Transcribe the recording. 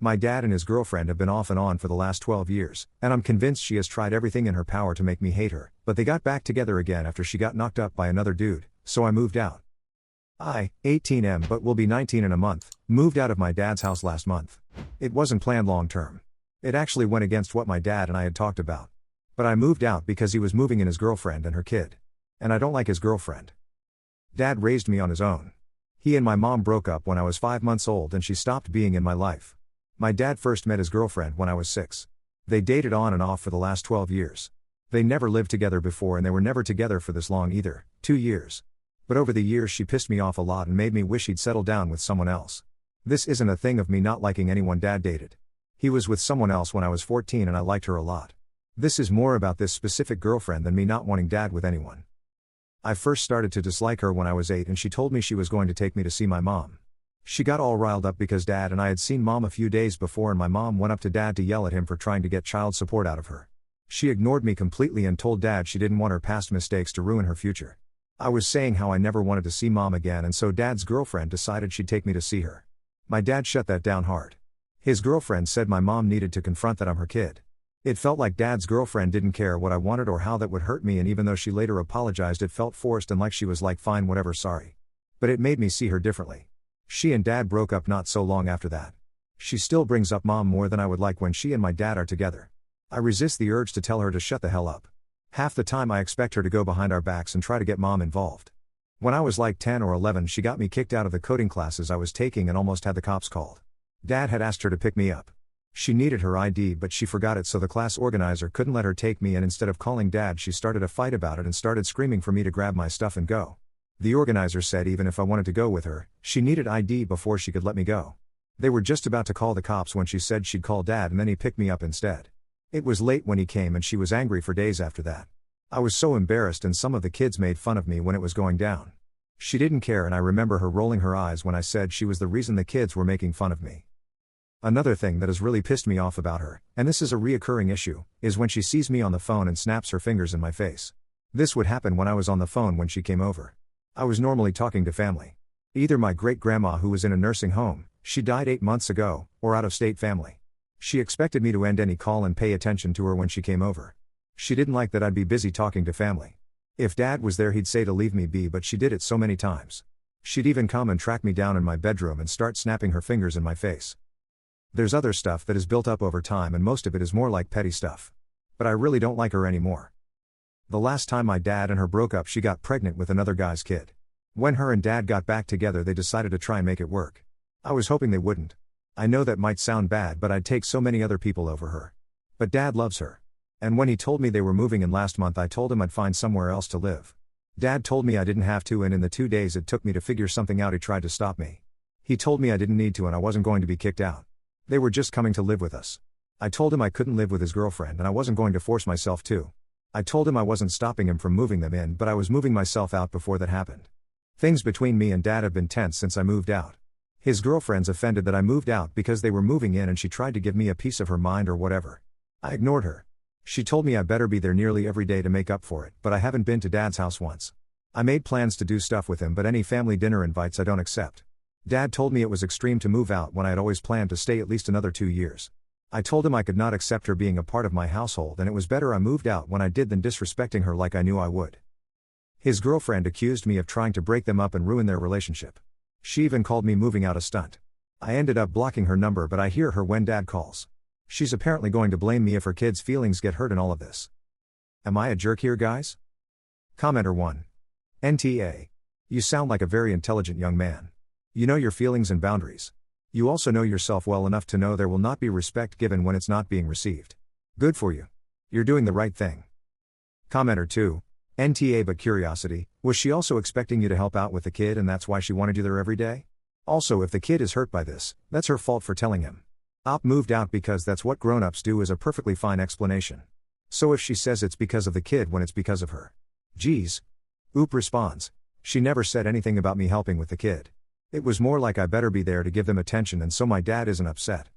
My dad and his girlfriend have been off and on for the last 12 years, and I'm convinced she has tried everything in her power to make me hate her, but they got back together again after she got knocked up by another dude, so I moved out. I, 18M but will be 19 in a month, moved out of my dad's house last month. It wasn't planned long term. It actually went against what my dad and I had talked about. But I moved out because he was moving in his girlfriend and her kid. And I don't like his girlfriend. Dad raised me on his own. He and my mom broke up when I was 5 months old and she stopped being in my life. My dad first met his girlfriend when I was 6. They dated on and off for the last 12 years. They never lived together before and they were never together for this long either, 2 years. But over the years she pissed me off a lot and made me wish he'd settle down with someone else. This isn't a thing of me not liking anyone Dad dated. He was with someone else when I was 14 and I liked her a lot. This is more about this specific girlfriend than me not wanting Dad with anyone. I first started to dislike her when I was 8 and she told me she was going to take me to see my mom. She got all riled up because Dad and I had seen Mom a few days before and my mom went up to Dad to yell at him for trying to get child support out of her. She ignored me completely and told Dad she didn't want her past mistakes to ruin her future. I was saying how I never wanted to see Mom again and so Dad's girlfriend decided she'd take me to see her. My dad shut that down hard. His girlfriend said my mom needed to confront that I'm her kid. It felt like Dad's girlfriend didn't care what I wanted or how that would hurt me, and even though she later apologized it felt forced and like she was like fine whatever sorry. But it made me see her differently. She and Dad broke up not so long after that. She still brings up Mom more than I would like when she and my dad are together. I resist the urge to tell her to shut the hell up. Half the time I expect her to go behind our backs and try to get Mom involved. When I was like 10 or 11 she got me kicked out of the coding classes I was taking and almost had the cops called. Dad had asked her to pick me up. She needed her ID but she forgot it so the class organizer couldn't let her take me, and instead of calling Dad she started a fight about it and started screaming for me to grab my stuff and go. The organizer said even if I wanted to go with her, she needed ID before she could let me go. They were just about to call the cops when she said she'd call Dad and then he picked me up instead. It was late when he came and she was angry for days after that. I was so embarrassed and some of the kids made fun of me when it was going down. She didn't care and I remember her rolling her eyes when I said she was the reason the kids were making fun of me. Another thing that has really pissed me off about her, and this is a reoccurring issue, is when she sees me on the phone and snaps her fingers in my face. This would happen when I was on the phone when she came over. I was normally talking to family. Either my great-grandma who was in a nursing home, she died 8 months ago, or out-of-state family. She expected me to end any call and pay attention to her when she came over. She didn't like that I'd be busy talking to family. If Dad was there he'd say to leave me be, but she did it so many times. She'd even come and track me down in my bedroom and start snapping her fingers in my face. There's other stuff that has built up over time and most of it is more like petty stuff. But I really don't like her anymore. The last time my dad and her broke up she got pregnant with another guy's kid. When her and Dad got back together they decided to try and make it work. I was hoping they wouldn't. I know that might sound bad but I'd take so many other people over her. But Dad loves her. And when he told me they were moving in last month I told him I'd find somewhere else to live. Dad told me I didn't have to, and in the 2 days it took me to figure something out he tried to stop me. He told me I didn't need to and I wasn't going to be kicked out. They were just coming to live with us. I told him I couldn't live with his girlfriend and I wasn't going to force myself to. I told him I wasn't stopping him from moving them in, but I was moving myself out before that happened. Things between me and Dad have been tense since I moved out. His girlfriend's offended that I moved out because they were moving in and she tried to give me a piece of her mind or whatever. I ignored her. She told me I better be there nearly every day to make up for it, but I haven't been to Dad's house once. I made plans to do stuff with him but any family dinner invites I don't accept. Dad told me it was extreme to move out when I had always planned to stay at least another 2 years. I told him I could not accept her being a part of my household and it was better I moved out when I did than disrespecting her like I knew I would. His girlfriend accused me of trying to break them up and ruin their relationship. She even called me moving out a stunt. I ended up blocking her number but I hear her when Dad calls. She's apparently going to blame me if her kids' feelings get hurt in all of this. Am I a jerk here, guys? Commenter 1. NTA. You sound like a very intelligent young man. You know your feelings and boundaries. You also know yourself well enough to know there will not be respect given when it's not being received. Good for you. You're doing the right thing. Commenter 2. NTA. But curiosity, was she also expecting you to help out with the kid and that's why she wanted you there every day? Also, if the kid is hurt by this, that's her fault for telling him. Op moved out because that's what grown-ups do is a perfectly fine explanation. So if she says it's because of the kid when it's because of her. Geez. Oop responds. She never said anything about me helping with the kid. It was more like I better be there to give them attention and so my dad isn't upset.